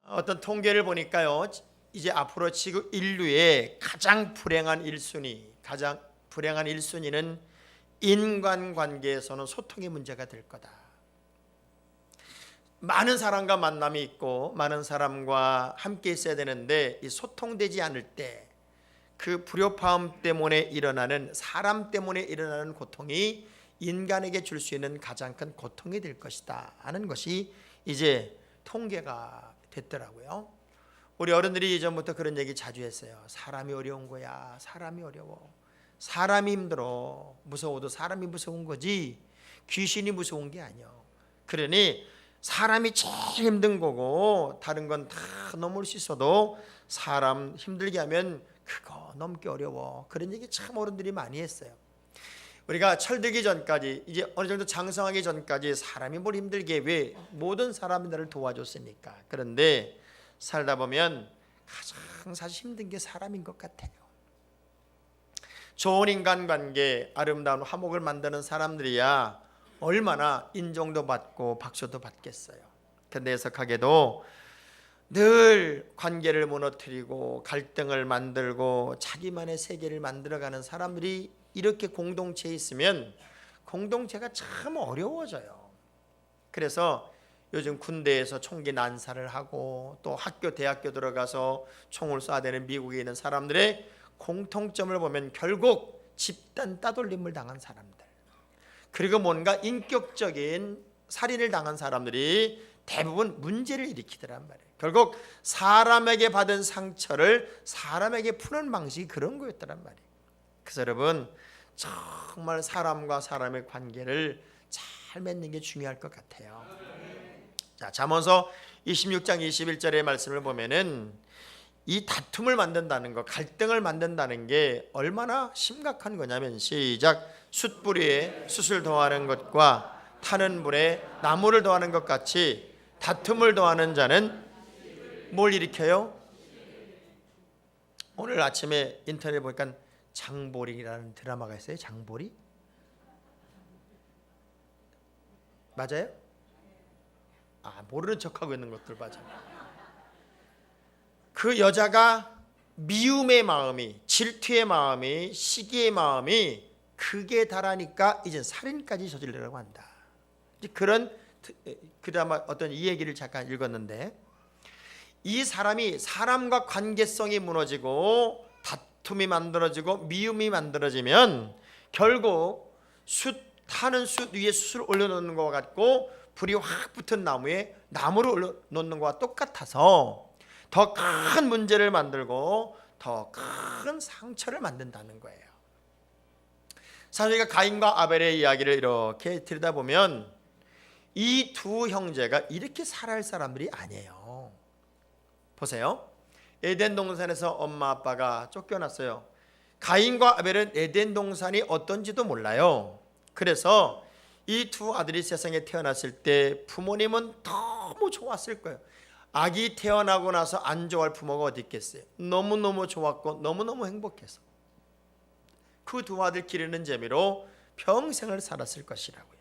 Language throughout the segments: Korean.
어떤 통계를 보니까요, 이제 앞으로 지구 인류의 가장 불행한 1순위는 인간관계에서는 소통의 문제가 될 거다. 많은 사람과 만남이 있고 많은 사람과 함께 있어야 되는데 이 소통되지 않을 때 그 불협화음 때문에 일어나는, 사람 때문에 일어나는 고통이 인간에게 줄 수 있는 가장 큰 고통이 될 것이다 하는 것이 이제 통계가 됐더라고요. 우리 어른들이 예전부터 그런 얘기 자주 했어요. 사람이 어려운 거야. 사람이 어려워. 사람이 힘들어. 무서워도 사람이 무서운 거지 귀신이 무서운 게 아니야. 그러니 사람이 제일 힘든 거고 다른 건 다 넘을 수 있어도 사람 힘들게 하면 그거 넘기 어려워. 그런 얘기 참 어른들이 많이 했어요. 우리가 철들기 전까지, 이제 어느 정도 장성하기 전까지 사람이 뭘 힘들게, 왜? 모든 사람이 나를 도와줬으니까. 그런데 살다 보면 가장 사실 힘든 게 사람인 것 같아요. 좋은 인간관계, 아름다운 화목을 만드는 사람들이야 얼마나 인정도 받고 박수도 받겠어요. 그런데 해석하게도 늘 관계를 무너뜨리고 갈등을 만들고 자기만의 세계를 만들어가는 사람들이 이렇게 공동체에 있으면 공동체가 참 어려워져요. 그래서 요즘 군대에서 총기 난사를 하고 또 학교, 대학교 들어가서 총을 쏴야 되는 미국에 있는 사람들의 공통점을 보면 결국 집단 따돌림을 당한 사람들, 그리고 뭔가 인격적인 살인을 당한 사람들이 대부분 문제를 일으키더란 말이에요. 결국 사람에게 받은 상처를 사람에게 푸는 방식이 그런 거였더란 말이에요. 그래서 여러분, 정말 사람과 사람의 관계를 잘 맺는 게 중요할 것 같아요. 자, 잠언서 26장 21절의 말씀을 보면은 이 다툼을 만든다는 것, 갈등을 만든다는 게 얼마나 심각한 거냐면, 시작. 숯불 위에 숯을 더하는 것과 타는 불에 나무를 더하는 것 같이 다툼을 더하는 자는 뭘 일으켜요? 오늘 아침에 인터넷에 보니까 장보리라는 드라마가 있어요. 장보리? 맞아요? 모르는 척하고 있는 것들 맞아요. 그 여자가 미움의 마음이, 질투의 마음이, 시기의 마음이 극에 달하니까 이제 살인까지 저지르려고 한다. 이제 그런 드라마, 어떤 이 얘기를 잠깐 읽었는데, 이 사람이 사람과 관계성이 무너지고 다툼이 만들어지고 미움이 만들어지면 결국 타는 숯 위에 숯을 올려놓는 것과 같고 불이 확 붙은 나무에 나무를 올려놓는 것과 똑같아서 더 큰 문제를 만들고 더 큰 상처를 만든다는 거예요. 사실 우리가 가인과 아벨의 이야기를 이렇게 들여다보면 이 두 형제가 이렇게 살아갈 사람들이 아니에요. 보세요. 에덴 동산에서 엄마 아빠가 쫓겨났어요. 가인과 아벨은 에덴 동산이 어떤지도 몰라요. 그래서 이 두 아들이 세상에 태어났을 때 부모님은 너무 좋았을 거예요. 아기 태어나고 나서 안 좋아할 부모가 어디 있겠어요. 너무너무 좋았고 너무너무 행복해서 그 두 아들 기르는 재미로 평생을 살았을 것이라고요.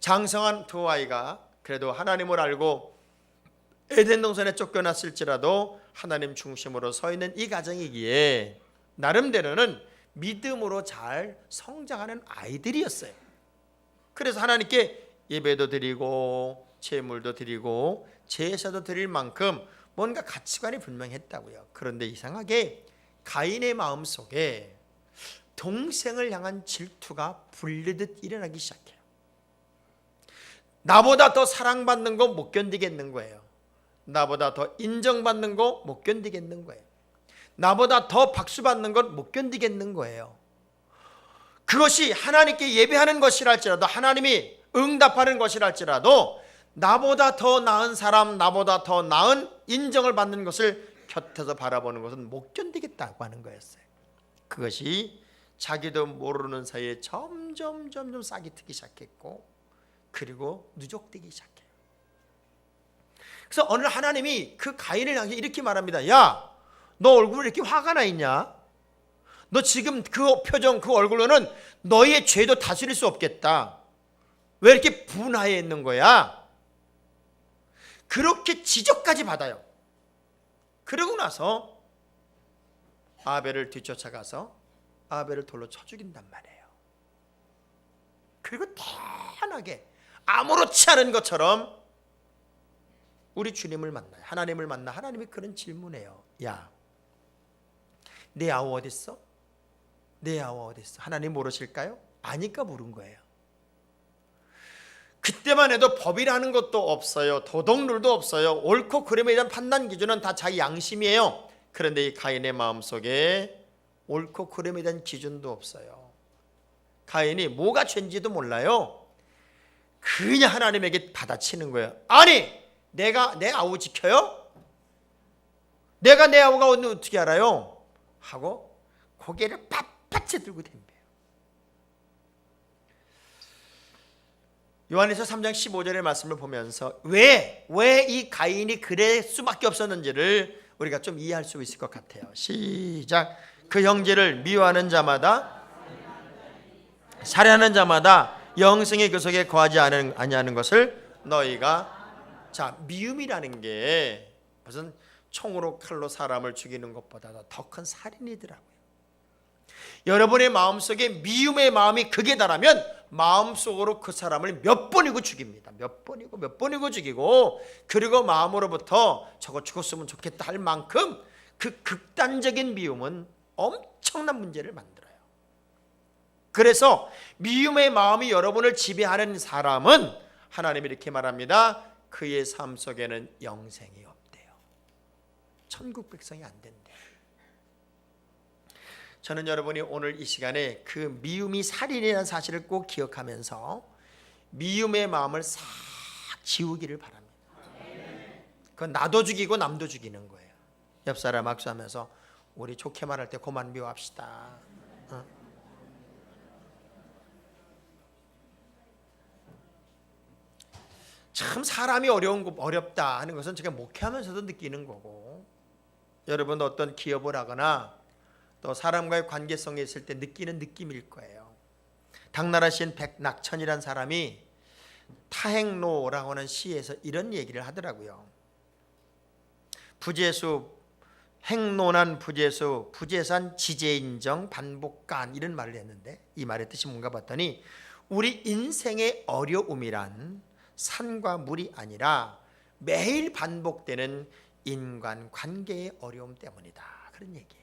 장성한 두 아이가 그래도 하나님을 알고 에덴 동산에 쫓겨났을지라도 하나님 중심으로 서 있는 이 가정이기에 나름대로는 믿음으로 잘 성장하는 아이들이었어요. 그래서 하나님께 예배도 드리고 제물도 드리고 제사도 드릴 만큼 뭔가 가치관이 분명했다고요. 그런데 이상하게 가인의 마음속에 동생을 향한 질투가 불리듯 일어나기 시작해요. 나보다 더 사랑받는 거 못 견디겠는 거예요. 나보다 더 인정받는 거 못 견디겠는 거예요. 나보다 더 박수받는 것 못 견디겠는 거예요. 그것이 하나님께 예배하는 것이랄지라도, 하나님이 응답하는 것이랄지라도 나보다 더 나은 사람, 나보다 더 나은 인정을 받는 것을 곁에서 바라보는 것은 못 견디겠다고 하는 거였어요. 그것이 자기도 모르는 사이에 점점 싹이 트기 시작했고, 그리고 누적되기 시작해요. 그래서 어느 날 하나님이 그 가인을 향해 이렇게 말합니다. 야, 너 얼굴에 이렇게 화가 나 있냐? 너 지금 그 표정, 그 얼굴로는 너의 죄도 다스릴 수 없겠다. 왜 이렇게 분하해 있는 거야? 그렇게 지적까지 받아요. 그러고 나서 아벨을 뒤쫓아가서 아벨을 돌로 쳐 죽인단 말이에요. 그리고 태연하게 아무렇지 않은 것처럼 우리 주님을 만나요. 하나님을 만나 하나님이 그런 질문해요. 야, 내 아우 어디 있어? 내 아우 어디 있어? 하나님 모르실까요? 아니까 물은 거예요. 그때만 해도 법이라는 것도 없어요. 도덕룰도 없어요. 옳고 그름에 대한 판단 기준은 다 자기 양심이에요. 그런데 이 가인의 마음속에 옳고 그름에 대한 기준도 없어요. 가인이 뭐가 죄인지도 몰라요. 그냥 하나님에게 받아치는 거예요. 아니, 내가 내 아우 지켜요? 내가 내 아우가 어떻게 알아요? 하고 고개를 빳빳이 들고 덤벼요. 요한에서 3장 15절의 말씀을 보면서 왜 이 가인이 그럴 수밖에 없었는지를 우리가 좀 이해할 수 있을 것 같아요. 시작. 그 형제를 미워하는 자마다 살해하는 자마다 영생의 교석에 거하지 아니하는 것을 너희가. 자, 미움이라는 게 무슨 총으로 칼로 사람을 죽이는 것보다 더 큰 살인이더라고요. 여러분의 마음속에 미움의 마음이 극에 달하면 마음속으로 그 사람을 몇 번이고 죽입니다. 몇 번이고 죽이고, 그리고 마음으로부터 저거 죽었으면 좋겠다 할 만큼 그 극단적인 미움은 엄청난 문제를 만들어요. 그래서 미움의 마음이 여러분을 지배하는 사람은 하나님이 이렇게 말합니다. 그의 삶 속에는 영생이 없대요. 천국 백성이 안 된대요. 저는 여러분이 오늘 이 시간에 그 미움이 살인이라는 사실을 꼭 기억하면서 미움의 마음을 싹 지우기를 바랍니다. 그건 나도 죽이고 남도 죽이는 거예요. 옆 사람 악수하면서 우리 좋게 말할 때 그만 미워합시다. 참 사람이 어렵다 하는 것은 제가 목회하면서도 느끼는 거고, 여러분 어떤 기업을 하거나 또 사람과의 관계성에 있을 때 느끼는 느낌일 거예요. 당나라 시인 백낙천이라는 사람이 타행로라고 하는 시에서 이런 얘기를 하더라고요. 부재수 행노난 부재수 부재산 지제인정 반복간, 이런 말을 했는데 이 말의 뜻이 뭔가 봤더니 우리 인생의 어려움이란 산과 물이 아니라 매일 반복되는 인간관계의 어려움 때문이다, 그런 얘기예요.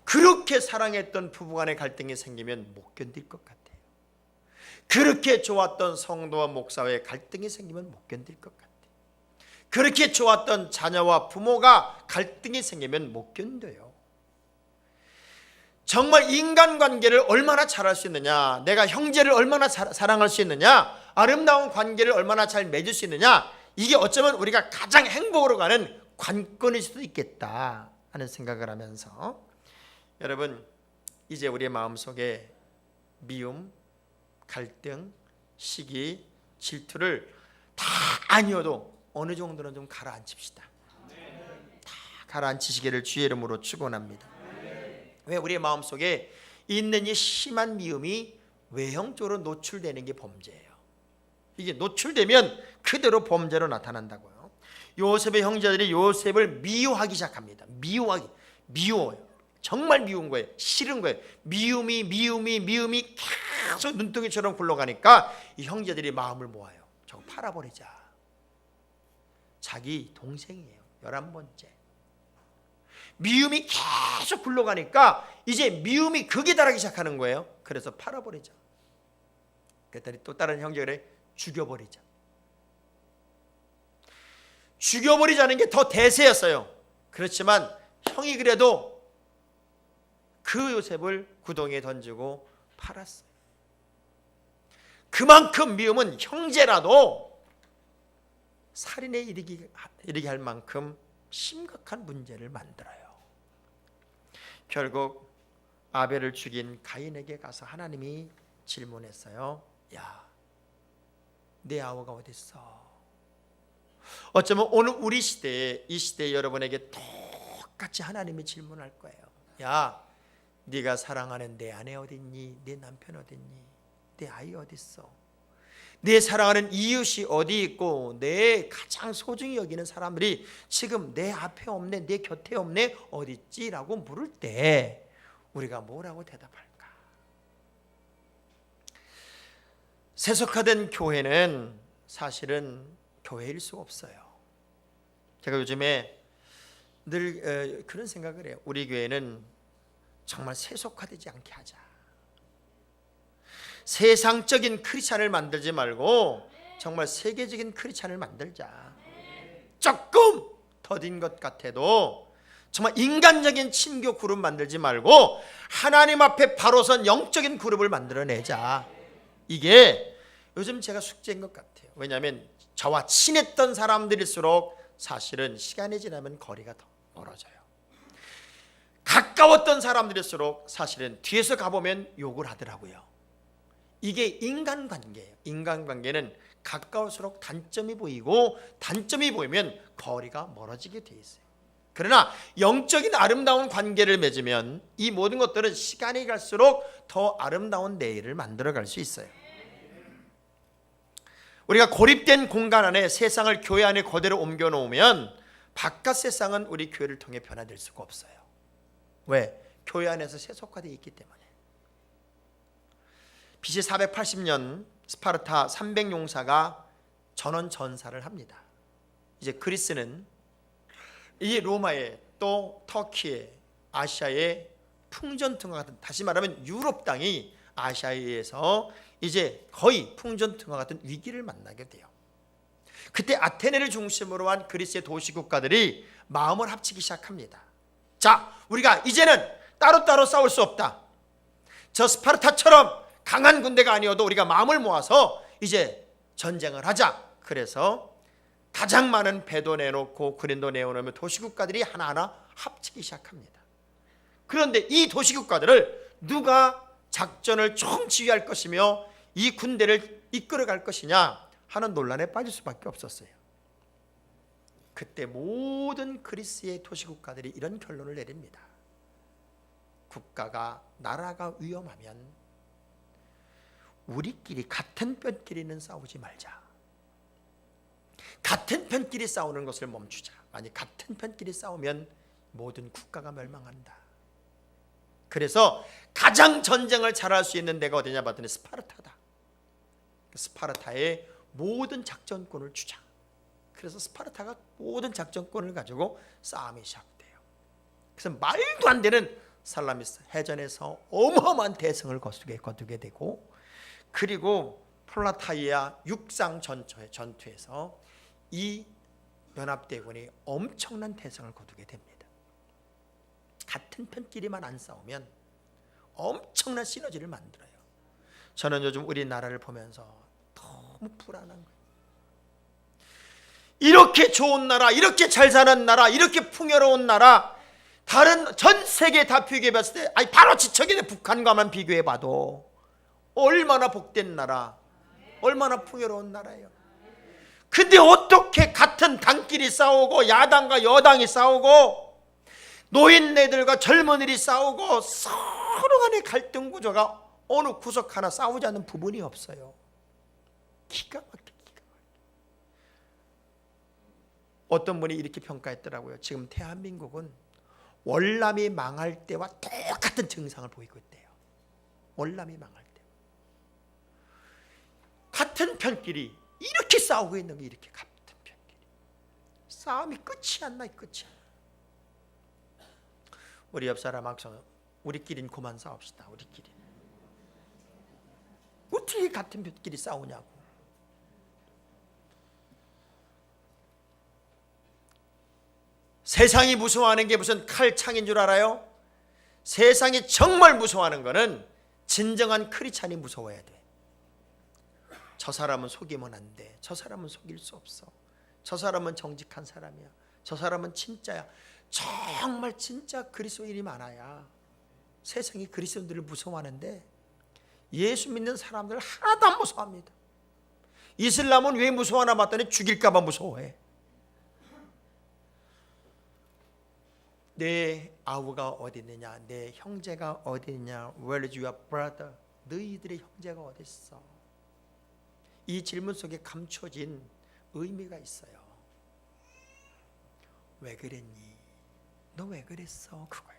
그렇게 사랑했던 부부간의 갈등이 생기면 못 견딜 것 같아요. 그렇게 좋았던 성도와 목사와의 갈등이 생기면 못 견딜 것 같아요. 그렇게 좋았던 자녀와 부모가 갈등이 생기면 못 견뎌요. 정말 인간관계를 얼마나 잘할 수 있느냐, 내가 형제를 얼마나 사랑할 수 있느냐, 아름다운 관계를 얼마나 잘 맺을 수 있느냐, 이게 어쩌면 우리가 가장 행복으로 가는 관건일 수도 있겠다 하는 생각을 하면서, 여러분 이제 우리의 마음속에 미움, 갈등, 시기, 질투를 다 아니어도 어느 정도는 좀 가라앉힙시다. 다 가라앉히시기를 주의 이름으로 축원합니다. 왜? 우리의 마음속에 있는 이 심한 미움이 외형적으로 노출되는 게 범죄예요. 이게 노출되면 그대로 범죄로 나타난다고요. 요셉의 형제들이 요셉을 미워하기 시작합니다. 미워요. 정말 미운 거예요. 싫은 거예요. 미움이 계속 눈덩이처럼 굴러가니까 이 형제들이 마음을 모아요. 저거 팔아버리자. 자기 동생이에요. 11번째. 미움이 계속 굴러가니까 이제 미움이 극에 달하기 시작하는 거예요. 그래서 팔아버리자. 그랬더니 또 다른 형제를 죽여버리자. 죽여버리자는 게 더 대세였어요. 그렇지만 형이 그래도 그 요셉을 구덩이에 던지고 팔았어요. 그만큼 미움은 형제라도 살인에 이르게 할 만큼 심각한 문제를 만들어요. 결국 아벨을 죽인 가인에게 가서 하나님이 질문했어요. 야, 내 아우가 어디 있어? 어쩌면 오늘 우리 시대에, 이 시대에 여러분에게 똑같이 하나님이 질문할 거예요. 야, 네가 사랑하는 내 아내 어디 있니? 내 남편 어디 있니? 내 아이 어디 있어? 내 사랑하는 이웃이 어디 있고 내 가장 소중히 여기는 사람들이 지금 내 앞에 없네, 내 곁에 없네, 어디 있지? 라고 물을 때 우리가 뭐라고 대답할까? 세속화된 교회는 사실은 교회일 수 없어요. 제가 요즘에 늘 그런 생각을 해요. 우리 교회는 정말 세속화되지 않게 하자. 세상적인 크리스찬을 만들지 말고 정말 세계적인 크리스찬을 만들자. 조금 더딘 것 같아도 정말 인간적인 친교 그룹 만들지 말고 하나님 앞에 바로선 영적인 그룹을 만들어내자. 이게 요즘 제가 숙제인 것 같아요. 왜냐하면 저와 친했던 사람들일수록 사실은 시간이 지나면 거리가 더 멀어져요. 가까웠던 사람들일수록 사실은 뒤에서 가보면 욕을 하더라고요. 이게 인간관계예요. 인간관계는 가까울수록 단점이 보이고 단점이 보이면 거리가 멀어지게 돼 있어요. 그러나 영적인 아름다운 관계를 맺으면 이 모든 것들은 시간이 갈수록 더 아름다운 내일을 만들어갈 수 있어요. 우리가 고립된 공간 안에 세상을 교회 안에 그대로 옮겨놓으면 바깥 세상은 우리 교회를 통해 변화될 수가 없어요. 왜? 교회 안에서 세속화되어 있기 때문에. BC 480년 스파르타 300용사가 전원 전사를 합니다. 이제 그리스는 이 로마에 또 터키에 아시아의 풍전등화 같은, 다시 말하면 유럽 땅이 아시아에서 이제 거의 풍전등화 같은 위기를 만나게 돼요. 그때 아테네를 중심으로 한 그리스의 도시 국가들이 마음을 합치기 시작합니다. 자, 우리가 이제는 따로따로 싸울 수 없다. 저 스파르타처럼 강한 군대가 아니어도 우리가 마음을 모아서 이제 전쟁을 하자. 그래서 가장 많은 배도 내놓고 그린도 내어놓으면 도시국가들이 하나하나 합치기 시작합니다. 그런데 이 도시국가들을 누가 작전을 총지휘할 것이며 이 군대를 이끌어갈 것이냐 하는 논란에 빠질 수밖에 없었어요. 그때 모든 그리스의 도시국가들이 이런 결론을 내립니다. 국가가, 나라가 위험하면 우리끼리 같은 편끼리는 싸우지 말자. 같은 편끼리 싸우는 것을 멈추자. 만약 같은 편끼리 싸우면 모든 국가가 멸망한다. 그래서 가장 전쟁을 잘할 수 있는 데가 어디냐 봤더니 스파르타다. 스파르타에 모든 작전권을 주자. 그래서 스파르타가 모든 작전권을 가지고 싸움이 시작돼요. 그래서 말도 안 되는 살라미스 해전에서 어마어마한 대승을 거두게 되고, 그리고 플라타이아 육상 전투에서 이 연합대군이 엄청난 대승을 거두게 됩니다. 같은 편끼리만 안 싸우면 엄청난 시너지를 만들어요. 저는 요즘 우리나라를 보면서 너무 불안한 거예요. 이렇게 좋은 나라, 이렇게 잘 사는 나라, 이렇게 풍요로운 나라, 다른 전 세계 다 비교해봤을 때, 아니 바로 지척이네. 북한과만 비교해봐도 얼마나 복된 나라, 얼마나 풍요로운 나라예요. 근데 어떻게 같은 당끼리 싸우고 야당과 여당이 싸우고 노인네들과 젊은이들이 싸우고 서로 간의 갈등 구조가 어느 구석 하나 싸우지 않는 부분이 없어요. 기가 막혀. 어떤 분이 이렇게 평가했더라고요. 지금 대한민국은 월남이 망할 때와 똑같은 증상을 보이고 있대요. 월남이 망할 때 같은 편끼리 이렇게 싸우고 있는 게, 이렇게 같은 편끼리 싸움이 끝이 안 나. 끝이 안 나. 우리 옆 사람 악성, 우리끼리는 그만 싸웁시다. 우리끼리 어떻게 같은 편끼리 싸우냐고. 세상이 무서워하는 게 무슨 칼창인 줄 알아요? 세상이 정말 무서워하는 거는 진정한 크리스찬이 무서워야 돼. 저 사람은 속이면 안 돼. 저 사람은 속일 수 없어. 저 사람은 정직한 사람이야. 저 사람은 진짜야. 정말 진짜 그리스도인이 많아야 세상이 그리스도인들을 무서워하는데, 예수 믿는 사람들 하나도 안 무서워합니다. 이슬람은 왜 무서워하나 봤더니 죽일까 봐 무서워해. 내 아우가 어디 있느냐, 내 형제가 어디 있느냐, where is your brother? 너희들의 형제가 어디 있어? 이 질문 속에 감춰진 의미가 있어요. 왜 그랬니? 너 왜 그랬어? 그거예요.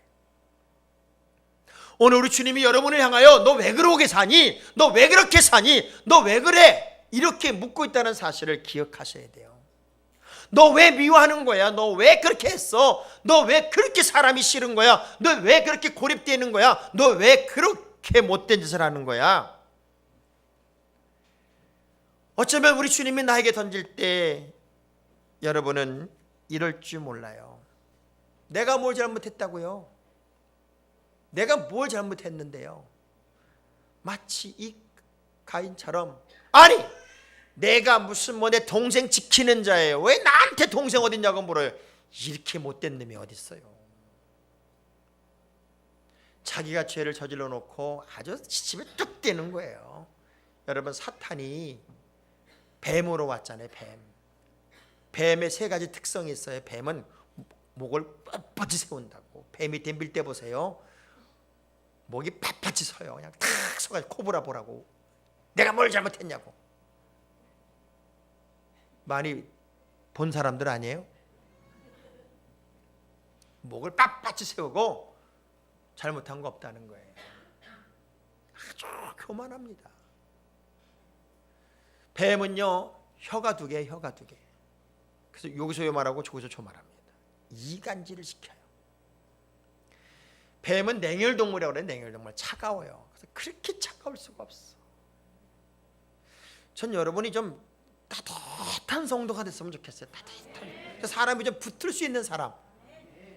오늘 우리 주님이 여러분을 향하여 너 왜 그러게 사니? 너 왜 그렇게 사니? 너 왜 그래? 이렇게 묻고 있다는 사실을 기억하셔야 돼요. 너 왜 미워하는 거야? 너 왜 그렇게 했어? 너 왜 그렇게 사람이 싫은 거야? 너 왜 그렇게 고립되는 거야? 너 왜 그렇게 못된 짓을 하는 거야? 어쩌면 우리 주님이 나에게 던질 때 여러분은 이럴 줄 몰라요. 내가 뭘 잘못했다고요? 내가 뭘 잘못했는데요? 마치 이 가인처럼, 아니 내가 무슨 내 동생 지키는 자예요, 왜 나한테 동생 어딨냐고 물어요. 이렇게 못된 놈이 어딨어요. 자기가 죄를 저질러 놓고 아주 시집에 뚝 떼는 거예요. 여러분, 사탄이 뱀으로 왔잖아요. 뱀의 세 가지 특성이 있어요. 뱀은 목을 뻣뻣이 세운다고. 뱀이 덤빌 때 보세요, 목이 빳빳이 서요. 그냥 탁 서가지고 코브라 보라고. 내가 뭘 잘못했냐고. 많이 본 사람들 아니에요? 목을 빳빳이 세우고 잘못한 거 없다는 거예요. 아주 교만합니다. 뱀은요, 혀가 두 개, 혀가 두 개. 그래서 여기서 요 말하고 저기서 저 말합니다. 이간질을 시켜요. 뱀은 냉혈동물이라고 그래요. 냉혈동물. 차가워요. 그래서 그렇게 차가울 수가 없어. 전 여러분이 좀 따뜻한 성도가 됐으면 좋겠어요. 따뜻한. 사람이 좀 붙을 수 있는 사람.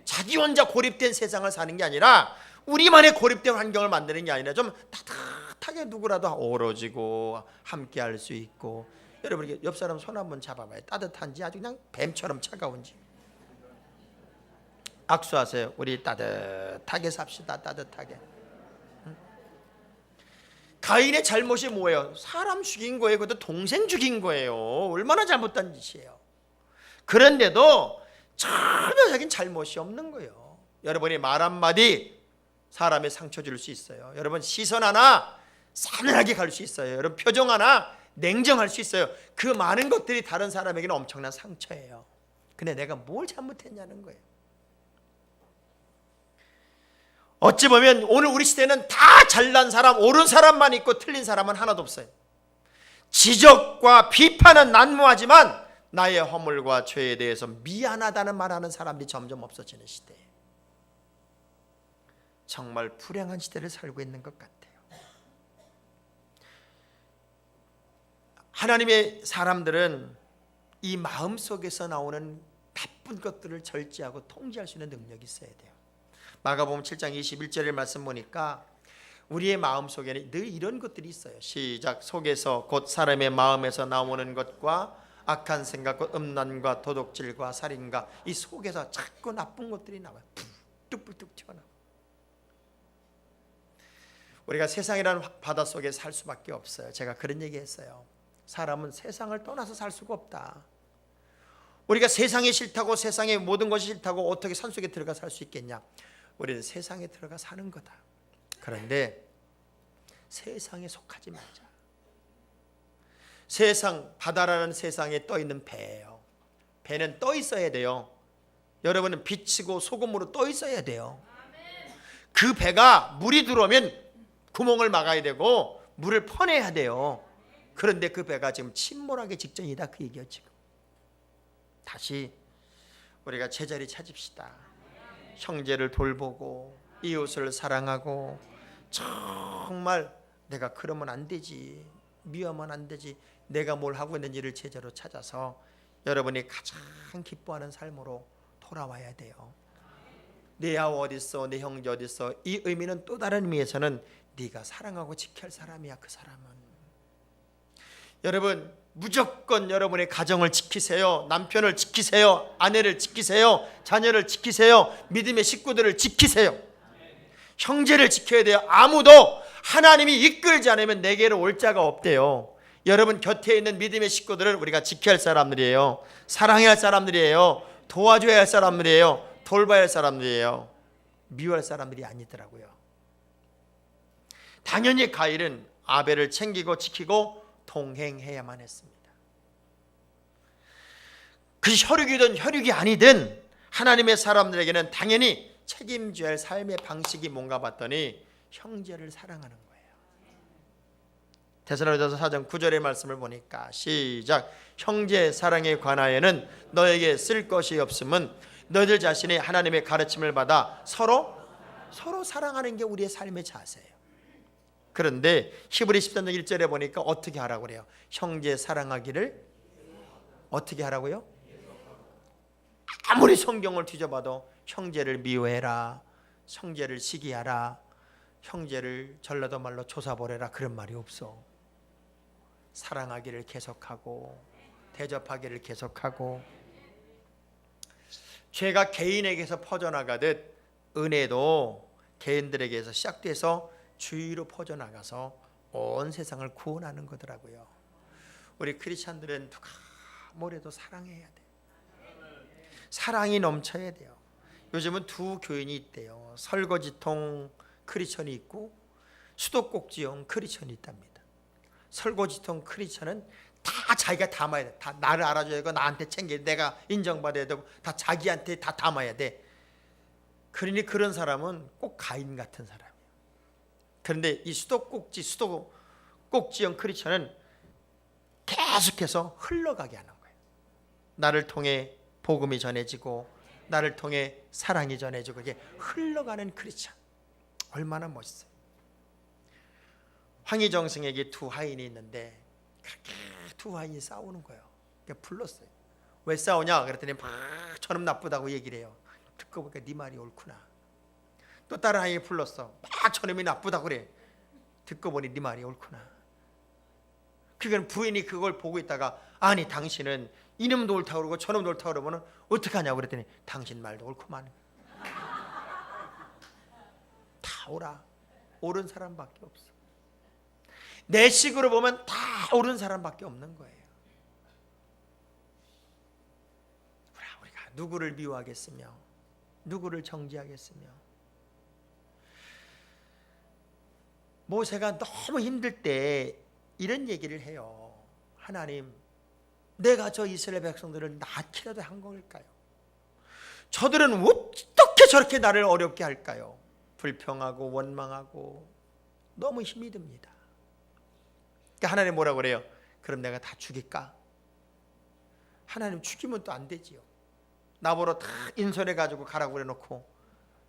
자기 혼자 고립된 세상을 사는 게 아니라 우리만의 고립된 환경을 만드는 게 아니라 좀 따뜻하게 누구라도 어우러지고 함께 할 수 있고. 여러분, 옆 사람 손 한번 잡아봐요. 따뜻한지 아주 그냥 뱀처럼 차가운지. 악수하세요. 우리 따뜻하게 삽시다. 따뜻하게. 가인의 잘못이 뭐예요? 사람 죽인 거예요. 그것도 동생 죽인 거예요. 얼마나 잘못된 짓이에요. 그런데도 전혀 자긴 잘못이 없는 거예요. 여러분이 말 한마디 사람의 상처 줄 수 있어요. 여러분, 시선 하나 싸늘하게 갈 수 있어요. 여러분, 표정 하나 냉정할 수 있어요. 그 많은 것들이 다른 사람에게는 엄청난 상처예요. 근데 내가 뭘 잘못했냐는 거예요. 어찌 보면 오늘 우리 시대는 다 잘난 사람, 옳은 사람만 있고 틀린 사람은 하나도 없어요. 지적과 비판은 난무하지만 나의 허물과 죄에 대해서 미안하다는 말하는 사람들이 점점 없어지는 시대예요. 정말 불행한 시대를 살고 있는 것 같아요. 하나님의 사람들은 이 마음속에서 나오는 나쁜 것들을 절제하고 통제할 수 있는 능력이 있어야 돼요. 마가복음 7장 21절의 말씀 보니까 우리의 마음속에는 늘 이런 것들이 있어요. 시작. 속에서 곧 사람의 마음에서 나오는 것과 악한 생각과 음란과 도둑질과 살인과, 이 속에서 자꾸 나쁜 것들이 나와요. 뚝뚝뚝 튀어나와요. 우리가 세상이라는 바닷속에 살 수밖에 없어요. 제가 그런 얘기 했어요. 사람은 세상을 떠나서 살 수가 없다. 우리가 세상이 싫다고, 세상의 모든 것이 싫다고 어떻게 산속에 들어가 살 수 있겠냐? 우리는 세상에 들어가 사는 거다. 그런데 세상에 속하지 말자. 세상, 바다라는 세상에 떠 있는 배예요. 배는 떠 있어야 돼요. 여러분은 빛이고 소금으로 떠 있어야 돼요. 그 배가 물이 들어오면 구멍을 막아야 되고 물을 퍼내야 돼요. 그런데 그 배가 지금 침몰하기 직전이다, 그 얘기예요. 지금 다시 우리가 제자리 찾읍시다. 형제를 돌보고 이웃을 사랑하고, 정말 내가 그러면 안 되지, 미워하면 안 되지, 내가 뭘 하고 있는지를 제자로 찾아서 여러분이 가장 기뻐하는 삶으로 돌아와야 돼요. 내 아우 어디 있어, 내 형제 어디 있어. 이 의미는 또 다른 의미에서는 네가 사랑하고 지켜야 할 사람이야. 그 사람은. 여러분, 무조건 여러분의 가정을 지키세요. 남편을 지키세요. 아내를 지키세요. 자녀를 지키세요. 믿음의 식구들을 지키세요. 형제를 지켜야 돼요. 아무도 하나님이 이끌지 않으면 내게로 올 자가 없대요. 여러분 곁에 있는 믿음의 식구들을 우리가 지켜야 할 사람들이에요. 사랑해야 할 사람들이에요. 도와줘야 할 사람들이에요. 돌봐야 할 사람들이에요. 미워할 사람들이 아니더라고요. 당연히 가인은 아벨을 챙기고 지키고 동행해야만 했습니다. 그것이 혈육이든 혈육이 아니든 하나님의 사람들에게는 당연히 책임져야 할 삶의 방식이 뭔가 봤더니 형제를 사랑하는 거예요. 데살로니가서 4장 9절의 말씀을 보니까 시작. 형제 사랑에 관하여는 너에게 쓸 것이 없음은 너희들 자신이 하나님의 가르침을 받아 서로 사랑하는 게 우리의 삶의 자세예요. 그런데 히브리 13장 1절에 보니까 어떻게 하라고 그래요? 형제 사랑하기를 어떻게 하라고요? 아무리 성경을 뒤져봐도 형제를 미워해라, 형제를 시기하라, 형제를 전라도 말로 조사보래라 그런 말이 없어. 사랑하기를 계속하고 대접하기를 계속하고, 죄가 개인에게서 퍼져나가듯 은혜도 개인들에게서 시작돼서 주위로 퍼져나가서 온 세상을 구원하는 거더라고요. 우리 크리스찬들은 누가 뭐래도 사랑해야 돼. 사랑이 넘쳐야 돼요. 요즘은 두 교인이 있대요. 설거지통 크리스천이 있고 수도꼭지용 크리스천이 있답니다. 설거지통 크리스천은 다 자기가 담아야 돼. 다 나를 알아줘야 되고 나한테 챙겨야 돼. 내가 인정받아야 되고 다 자기한테 다 담아야 돼. 그러니 그런 사람은 꼭 가인 같은 사람이에요. 그런데 이 수도꼭지용 크리스천은 계속해서 흘러가게 하는 거예요. 나를 통해 복음이 전해지고 나를 통해 사랑이 전해지고 이게 흘러가는 크리스천. 얼마나 멋있어요. 황희정승에게 두 하인이 있는데 그렇게 두 하인이 싸우는 거예요. 그러니까 불렀어요. 왜 싸우냐 그랬더니 막 저놈 나쁘다고 얘기를 해요. 듣고 보니까 네 말이 옳구나. 또 다른 하인이 불렀어. 막 저놈이 나쁘다고 그래. 듣고 보니 네 말이 옳구나. 그건 부인이 그걸 보고 있다가 아니 당신은 이놈도 옳다고 그러고 저놈도 옳다고 그러면 어떡하냐고 그랬더니 당신 말도 옳구만. 다 옳아. 옳은 사람밖에 없어. 내 식으로 보면 다 옳은 사람밖에 없는 거예요. 우리가 누구를 미워하겠으며 누구를 정죄하겠으며. 모세가 너무 힘들 때 이런 얘기를 해요. 하나님, 내가 저 이스라엘 백성들을 낳기라도 한 걸까요? 저들은 어떻게 저렇게 나를 어렵게 할까요? 불평하고 원망하고 너무 힘이 듭니다. 그러니까 하나님 뭐라고 그래요? 그럼 내가 다 죽일까? 하나님 죽이면 또 안 되지요. 나보러 다 인솔해가지고 가라고 그래놓고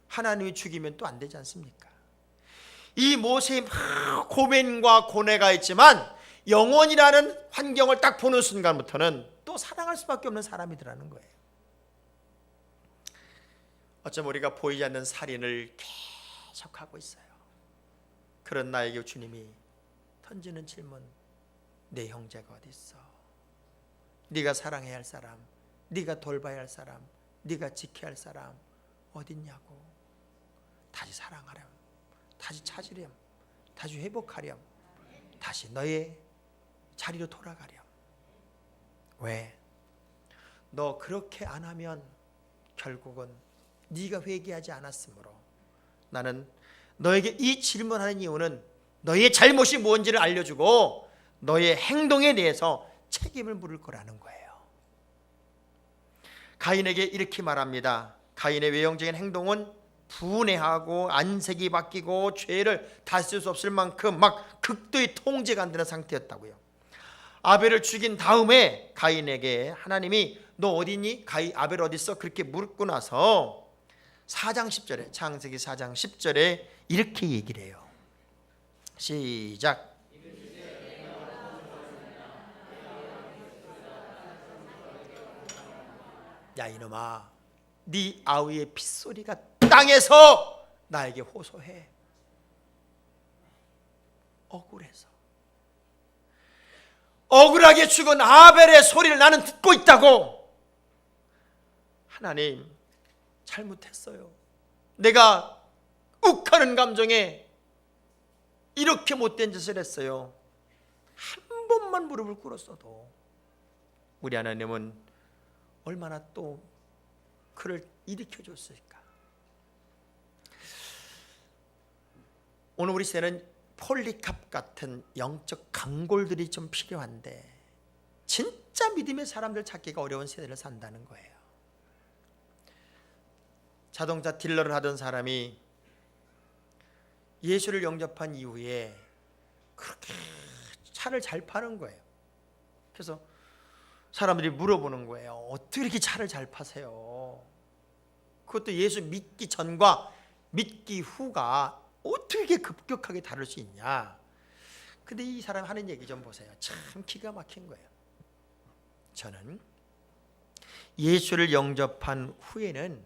하나님이 죽이면 또 안 되지 않습니까? 이 모세의 막 고민과 고뇌가 있지만 영원이라는 환경을 딱 보는 순간부터는 또 사랑할 수밖에 없는 사람이더라는 거예요. 어쩜 우리가 보이지 않는 살인을 계속하고 있어요. 그런 나에게 주님이 던지는 질문, 내 형제가 어디 있어? 네가 사랑해야 할 사람, 네가 돌봐야 할 사람, 네가 지켜야 할 사람 어디 있냐고. 다시 사랑하렴, 다시 찾으렴, 다시 회복하렴, 다시 너의 자리로 돌아가렴. 왜? 너 그렇게 안 하면 결국은 네가 회개하지 않았으므로 나는 너에게 이 질문하는 이유는 너의 잘못이 뭔지를 알려주고 너의 행동에 대해서 책임을 물을 거라는 거예요. 가인에게 이렇게 말합니다. 가인의 외형적인 행동은 분해하고 안색이 바뀌고 죄를 다스릴 수 없을 만큼 막 극도의 통제가 안 되는 상태였다고요. 아벨을 죽인 다음에 가인에게 하나님이 너 어디니? 아벨 어디 있어? 그렇게 물고 나서 4장 10절에 창세기 4장 10절에 이렇게 얘기를 해요. 시작. 야 이놈아, 네 아우의 핏소리가 땅에서 나에게 호소해. 억울해서. 억울하게 죽은 아벨의 소리를 나는 듣고 있다고. 하나님, 잘못했어요. 내가 욱하는 감정에 이렇게 못된 짓을 했어요. 한 번만 무릎을 꿇었어도 우리 하나님은 얼마나 또 그를 일으켜 줬을까. 오늘 우리 시대는 폴리캅 같은 영적 강골들이 좀 필요한데 진짜 믿음의 사람들 찾기가 어려운 세대를 산다는 거예요. 자동차 딜러를 하던 사람이 예수를 영접한 이후에 그렇게 차를 잘 파는 거예요. 그래서 사람들이 물어보는 거예요. 어떻게 이렇게 차를 잘 파세요? 그것도 예수 믿기 전과 믿기 후가 어떻게 이렇게 급격하게 다를 수 있냐? 근데 이 사람 하는 얘기 좀 보세요. 참 기가 막힌 거예요. 저는 예수를 영접한 후에는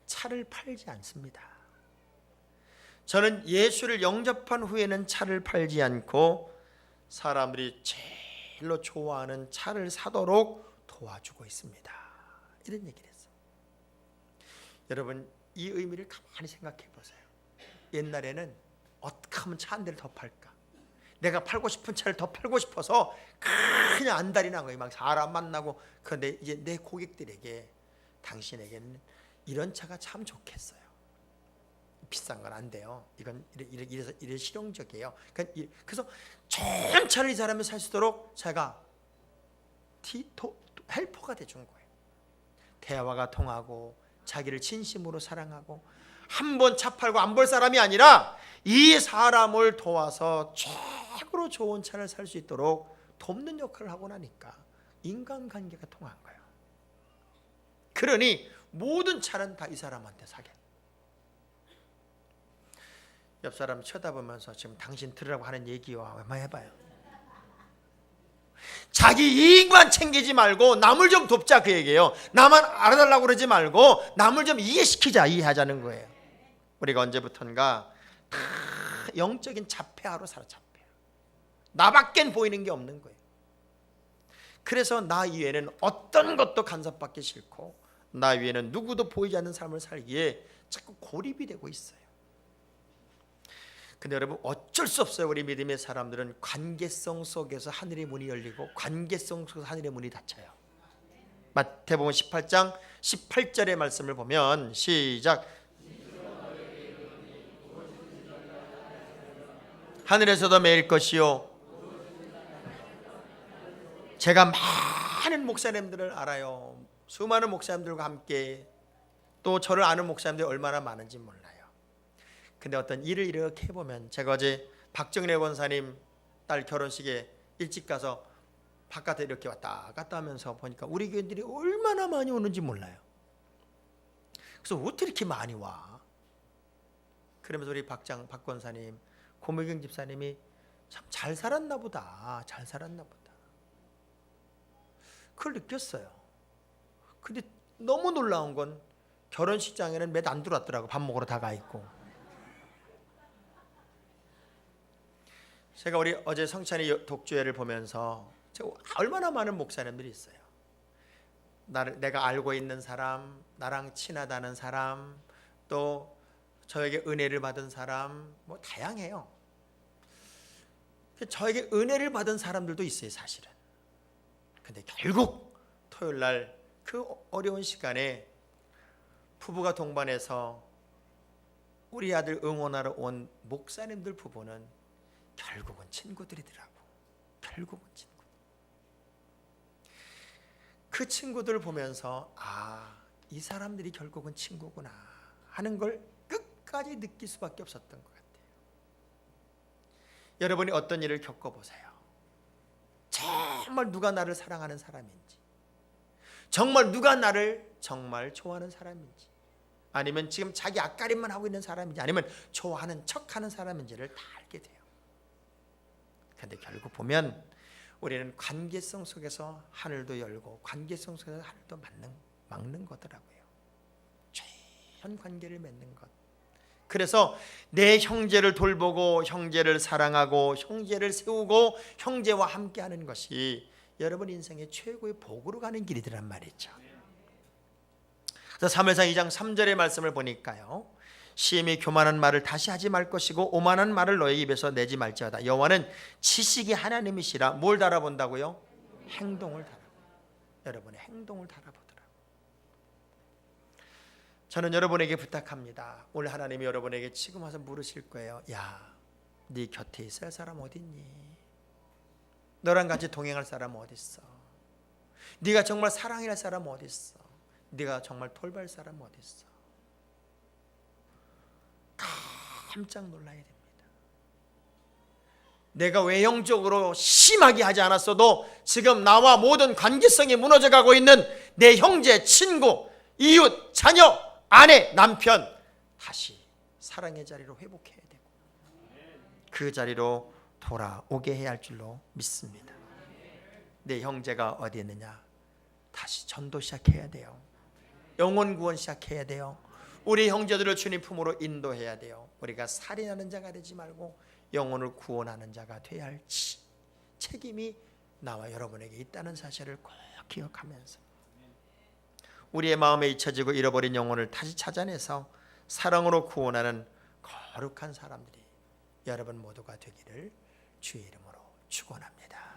차를 팔지 않습니다. 저는 예수를 영접한 후에는 차를 팔지 않고 사람들이 제일로 좋아하는 차를 사도록 도와주고 있습니다. 이런 얘기를 했어요. 여러분, 이 의미를 가만히 생각해 보세요. 옛날에는 어떻게 하면 차 한 대를 더 팔까? 내가 팔고 싶은 차를 더 팔고 싶어서 그냥 안달이 난 거예요. 막 사람 만나고. 그런데 이제 내 고객들에게 당신에게는 이런 차가 참 좋겠어요. 비싼 건 안 돼요. 이건 이래 실용적이에요. 그래서 좋은 차를 이 사람이 살 수 있도록 제가 헬퍼가 돼준 거예요. 대화가 통하고 자기를 진심으로 사랑하고 한 번 차 팔고 안 볼 사람이 아니라 이 사람을 도와서 최고로 좋은 차를 살 수 있도록 돕는 역할을 하고 나니까 인간관계가 통한 거예요. 그러니 모든 차는 다 이 사람한테 사게. 옆 사람 쳐다보면서 지금 당신 들으라고 하는 얘기와 얼마나 해봐요. 자기 이익만 챙기지 말고 남을 좀 돕자, 그 얘기예요. 나만 알아달라고 그러지 말고 남을 좀 이해시키자, 이해하자는 거예요. 우리가 언제부턴가 다 영적인 자폐아로 살아. 자폐아. 나밖엔 보이는 게 없는 거예요. 그래서 나 이외에는 어떤 것도 간섭받기 싫고 나 위에는 누구도 보이지 않는 삶을 살기에 자꾸 고립이 되고 있어요. 근데 여러분, 어쩔 수 없어요. 우리 믿음의 사람들은 관계성 속에서 하늘의 문이 열리고 관계성 속에서 하늘의 문이 닫혀요. 마태복음 18장 18절의 말씀을 보면 시작. 하늘에서도 매일 것이요. 제가 많은 목사님들을 알아요. 수많은 목사님들과 함께 또 저를 아는 목사님들이 얼마나 많은지 몰라요. 근데 어떤 일을 이렇게 해보면, 제가 어제 박정래 원사님 딸 결혼식에 일찍 가서 바깥에 이렇게 왔다 갔다 하면서 보니까 우리 교인들이 얼마나 많이 오는지 몰라요. 그래서 어떻게 이렇게 많이 와? 그러면서 우리 박 권사님, 고무경 집사님이 참 잘 살았나 보다, 잘 살았나 보다, 그걸 느꼈어요. 근데 너무 놀라운 건 결혼식장에는 몇 안 들어왔더라고. 밥 먹으러 다 가 있고. 제가 우리 어제 성찬이 독주회를 보면서 제가 얼마나 많은 목사님들이 있어요. 내가 알고 있는 사람, 나랑 친하다는 사람, 또 저에게 은혜를 받은 사람, 뭐 다양해요. 저에게 은혜를 받은 사람들도 있어요, 사실은. 근데 결국 토요일 날 그 어려운 시간에 부부가 동반해서 우리 아들 응원하러 온 목사님들 부부는 결국은 친구들이더라고. 결국은 친구. 그 친구들을 보면서 이 사람들이 결국은 친구구나 하는 걸 끝까지 느낄 수밖에 없었던 것 같아요. 여러분이 어떤 일을 겪어보세요. 정말 누가 나를 사랑하는 사람인지, 정말 누가 나를 정말 좋아하는 사람인지, 아니면 지금 자기 앞가림만 하고 있는 사람인지, 아니면 좋아하는 척하는 사람인지를 다 알게 돼요. 그런데 결국 보면 우리는 관계성 속에서 하늘도 열고 관계성 속에서 하늘도 막는 거더라고요. 좋은 관계를 맺는 것. 그래서 내 형제를 돌보고 형제를 사랑하고 형제를 세우고 형제와 함께하는 것이 여러분 인생의 최고의 복으로 가는 길이란 말이죠. 그래서 사무엘상 2장 3절의 말씀을 보니까요, 시엠이 교만한 말을 다시 하지 말 것이고 오만한 말을 너의 입에서 내지 말지어다. 여호와는 지식의 하나님이시라. 뭘 달아본다고요? 행동을 달아. 여러분의 행동을 달아보더라. 저는 여러분에게 부탁합니다. 오늘 하나님이 여러분에게 지금 와서 물으실 거예요. 야, 네 곁에 있을 사람 어디 있니? 너랑 같이 동행할 사람 어디 있어? 네가 정말 사랑할 사람 어디 있어? 네가 정말 돌볼 사람 어디 있어? 깜짝 놀라야 됩니다. 내가 외형적으로 심하게 하지 않았어도 지금 나와 모든 관계성이 무너져가고 있는 내 형제, 친구, 이웃, 자녀, 아내, 남편 다시 사랑의 자리로 회복해야 되고 그 자리로 돌아오게 해야 할 줄로 믿습니다. 내 형제가 어디 있느냐? 다시 전도 시작해야 돼요. 영혼 구원 시작해야 돼요. 우리 형제들을 주님 품으로 인도해야 돼요. 우리가 살인하는 자가 되지 말고 영혼을 구원하는 자가 되어야 할 책임이 나와 여러분에게 있다는 사실을 꼭 기억하면서 우리의 마음에 잊혀지고 잃어버린 영혼을 다시 찾아내서 사랑으로 구원하는 거룩한 사람들이 여러분 모두가 되기를 주의 이름으로 축원합니다.